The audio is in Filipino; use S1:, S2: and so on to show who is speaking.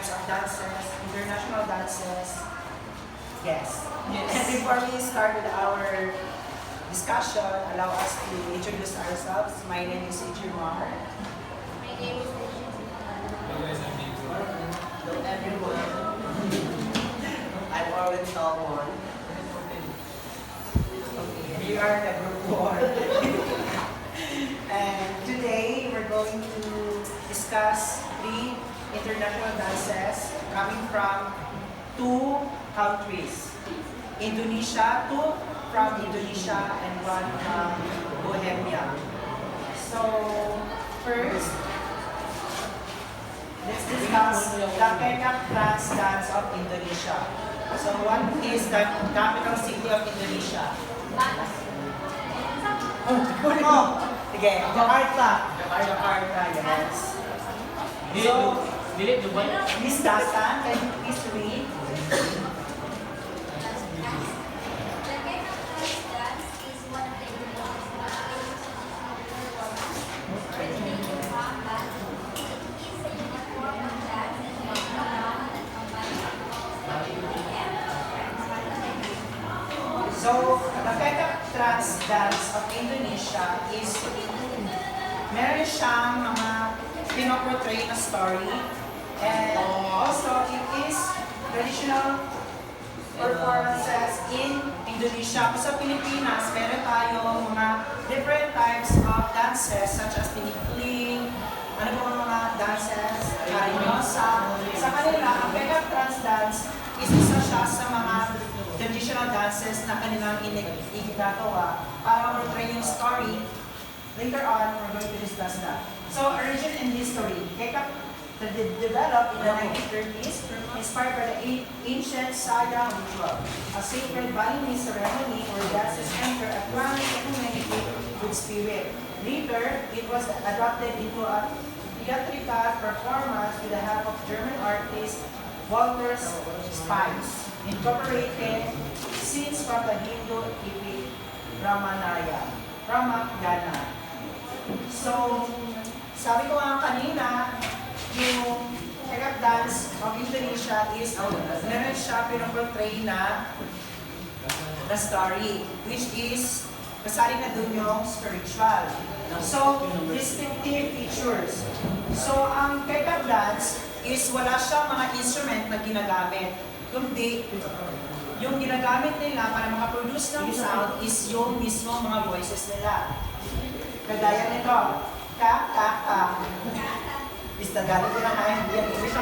S1: types of dances, international dances. Yes.
S2: Yes.
S1: And before we start with our discussion, allow us to introduce ourselves. My name is Adrian Mar.
S3: My name is
S1: Hello everyone.
S4: I'm Owen Salmon.
S1: Okay, we are the group 4. And today we're going to discuss 3 international dances coming from 2 countries. Indonesia, 2 from Indonesia and 1 from Bohemia. So first, let's discuss the Kecap Trans dance of Indonesia. So what is the capital city of Indonesia? Sige, Jakarta. Jakarta, yes. So, Miss Dasan, can you please read? So, the Kecap Trans dance of Indonesia is meron siyang mga pinoportray na story, and also it is traditional performances in Indonesia. Sa Pilipinas, meron tayong mga different types of dances such as tinikling, ano po mga dances, cariñosa. Sa kanila, ang Kecap Trans dance is isa siya sa mga traditional dances na kanilang ginagawa para portray yung story. Later on, we're going to discuss that. So, origin and history. Kecap developed in the 1930s, inspired by the ancient Saya ritual, a sacred binding ceremony where dances enter a trance to communicate with spirit. Later, it was adopted into a theatrical performance with the help of German artist Walter Spitz, incorporated scenes from the Hindu epic Ramayana. So, sabi ko nga kanina, yung Kecap dance of Indonesia is, meron siya pinoportray na the story, which is, kasali na dun yung spiritual. So, distinctive features. So, ang Kecap dance is wala siyang mga instrument na ginagamit. Kundi, yung ginagamit nila para makaproduce ng sound is yung mismo mga voices nila. Kagaya nito, ka. Is Tagalog na nga, hindi yan English.